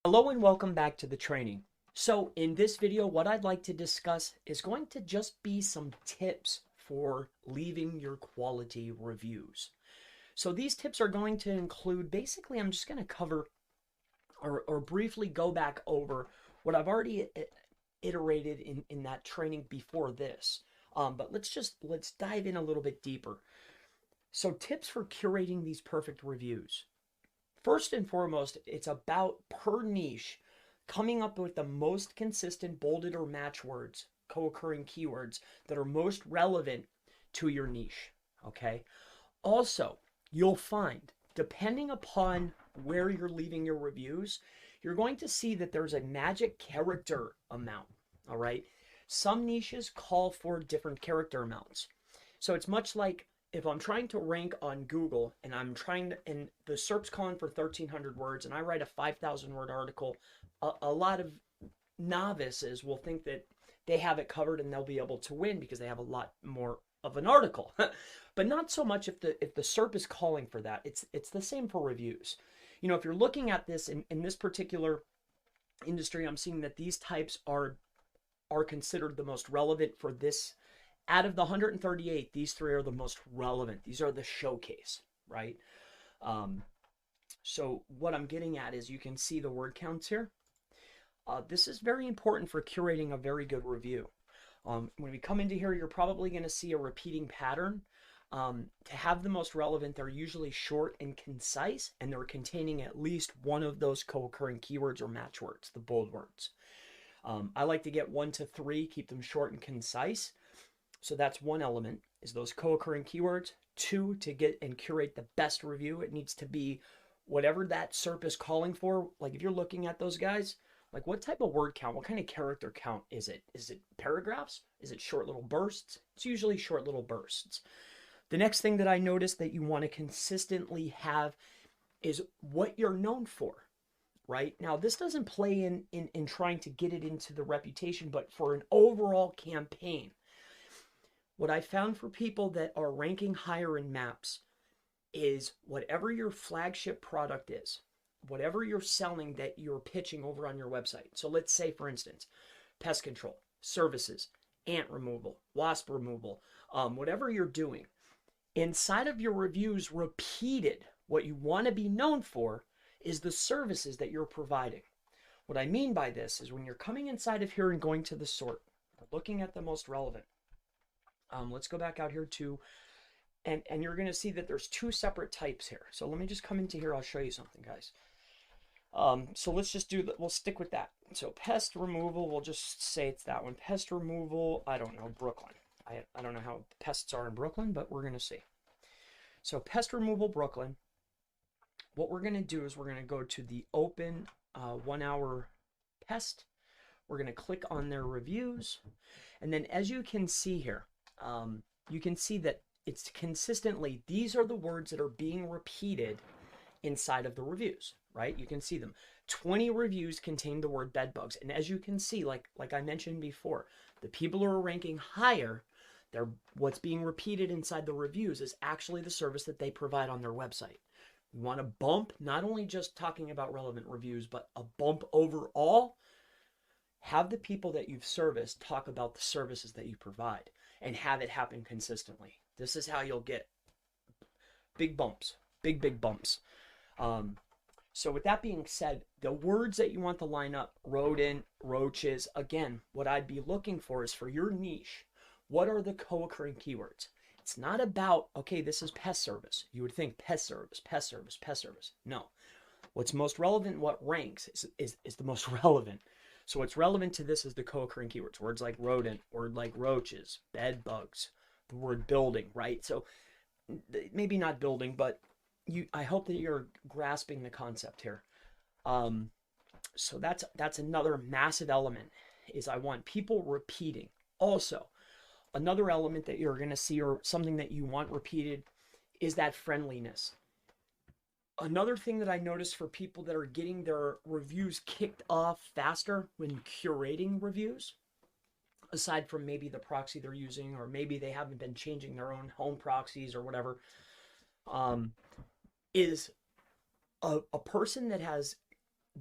Hello and welcome back to the training. So in this video, what I'd like to discuss is going to just be some tips for leaving your quality reviews. So these tips are going to include, basically, I'm just going to cover or briefly go back over what I've already iterated in that training before this. But let's dive in a little bit deeper. So tips for curating these perfect reviews. First and foremost, it's about per niche coming up with the most consistent bolded or match words, co-occurring keywords that are most relevant to your niche. Okay. Also, you'll find, depending upon where you're leaving your reviews, you're going to see that there's a magic character amount. All right. Some niches call for different character amounts. So it's much like if I'm trying to rank on Google and and the SERP's calling for 1,300 words and I write a 5,000 word article, a lot of novices will think that they have it covered and they'll be able to win because they have a lot more of an article. But not so much if the SERP is calling for that. It's the same for reviews. You know, if you're looking at this in this particular industry, I'm seeing that these types are considered the most relevant for this. Out of the 138, these three are the most relevant. These are the showcase, right? Um, so what I'm getting at is you can see the word counts here. This is very important for curating a very good review. When we come into here, you're probably going to see a repeating pattern. To have the most relevant, they're usually short and concise, and they're containing at least one of those co-occurring keywords or match words, the bold words. I like to get 1 to 3, keep them short and concise. So that's one element, is those co-occurring keywords. 2, to get and curate the best review, it needs to be whatever that SERP is calling for. Like if you're looking at those guys, like what type of word count, what kind of character count is it? Is it paragraphs? Is it short little bursts? It's usually short little bursts. The next thing that I noticed that you want to consistently have is what you're known for, right? Now, this doesn't play in trying to get it into the reputation, but for an overall campaign. What I found for people that are ranking higher in maps is whatever your flagship product is, whatever you're selling that you're pitching over on your website. So let's say, for instance, pest control, services, ant removal, wasp removal, whatever you're doing, inside of your reviews, repeated, what you want to be known for is the services that you're providing. What I mean by this is when you're coming inside of here and going to the sort, looking at the most relevant. Let's go back out here to, and you're going to see that there's 2 separate types here. So let me just come into here. I'll show you something, guys. So let's just do that. We'll stick with that. So pest removal, we'll just say it's that one. Pest removal, I don't know, Brooklyn. I don't know how pests are in Brooklyn, but we're going to see. So pest removal, Brooklyn. What we're going to do is we're going to go to the open 1 hour pest. We're going to click on their reviews. And then as you can see here, you can see that it's consistently, these are the words that are being repeated inside of the reviews, right? You can see them. 20 reviews contain the word bed bugs. And as you can see, like I mentioned before, the people who are ranking higher, what's being repeated inside the reviews is actually the service that they provide on their website. You want to bump, not only just talking about relevant reviews, but a bump overall. Have the people that you've serviced talk about the services that you provide and have it happen consistently. This is how you'll get big bumps, big bumps. So with that being said, the words that you want to line up, rodent, roaches, again, what I'd be looking for is for your niche, what are the co-occurring keywords? It's not about, okay, this is pest service. You would think pest service, pest service, pest service. No. What's most relevant, what ranks is the most relevant. So what's relevant to this is the co-occurring keywords. Words like rodent, word like roaches, bed bugs, the word building, right? So maybe not building, but I hope that you're grasping the concept here. So that's another massive element, is I want people repeating. Also, another element that you're going to see, or something that you want repeated, is that friendliness. Another thing that I noticed for people that are getting their reviews kicked off faster when curating reviews, aside from maybe the proxy they're using, or maybe they haven't been changing their own home proxies or whatever, is a person that has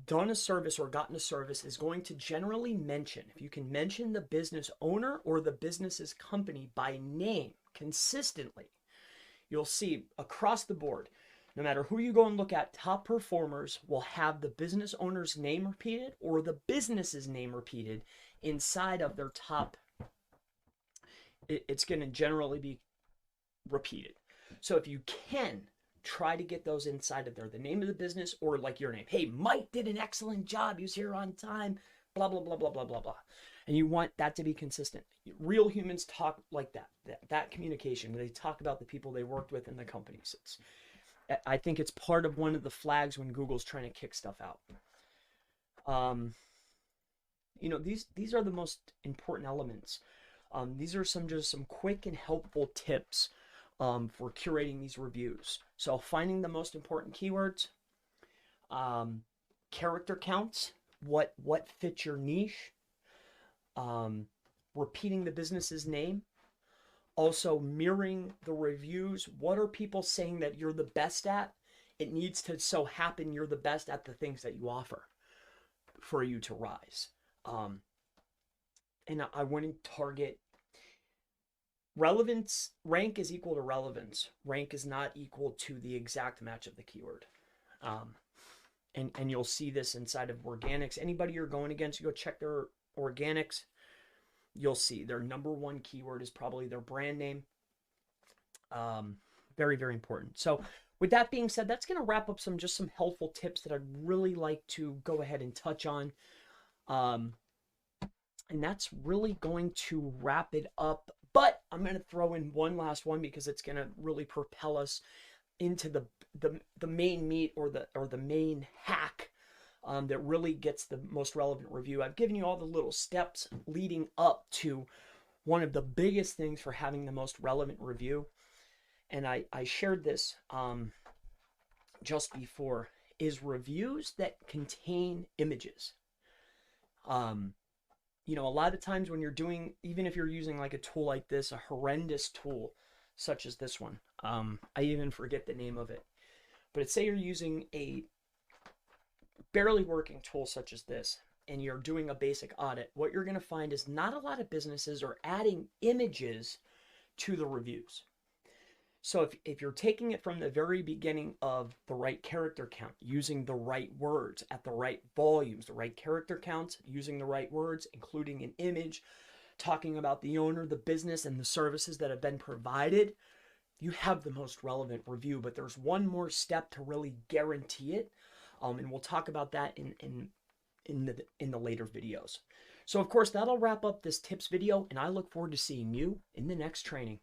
done a service or gotten a service is going to generally mention, if you can mention the business owner or the business's company by name consistently, you'll see across the board, no matter who you go and look at, top performers will have the business owner's name repeated or the business's name repeated inside of their top. It's going to generally be repeated. So if you can, try to get those inside of there, the name of the business or like your name. Hey, Mike did an excellent job. He was here on time, blah, blah, blah, blah, blah, blah, blah. And you want that to be consistent. Real humans talk like that communication. They talk about the people they worked with in the companies. I think it's part of one of the flags when Google's trying to kick stuff out. These are the most important elements. These are just some quick and helpful tips for curating these reviews. So finding the most important keywords, character counts, what fits your niche, repeating the business's name, also mirroring the reviews. What are people saying that you're the best at? It needs to so happen you're the best at the things that you offer for you to rise. And I want to target relevance. Rank is equal to relevance. Rank is not equal to the exact match of the keyword. And you'll see this inside of organics. Anybody you're going against, you go check their organics. You'll see their number one keyword is probably their brand name. Very, very important. So with that being said, that's going to wrap up some helpful tips that I'd really like to go ahead and touch on. And that's really going to wrap it up. But I'm going to throw in one last one because it's going to really propel us into the main meat or the main hack that really gets the most relevant review. I've given you all the little steps leading up to one of the biggest things for having the most relevant review. And I shared this just before, is reviews that contain images. A lot of times when you're doing, even if you're using like a tool like this, a horrendous tool such as this one, I even forget the name of it, but say you're using a barely working tool such as this and you're doing a basic audit, what you're going to find is not a lot of businesses are adding images to the reviews. So if you're taking it from the very beginning of the right character count, using the right words at the right volumes, the right character counts, using the right words, including an image, talking about the owner, the business, and the services that have been provided, you have the most relevant review. But there's one more step to really guarantee it. And we'll talk about that in the later videos. So of course, that'll wrap up this tips video, and I look forward to seeing you in the next training.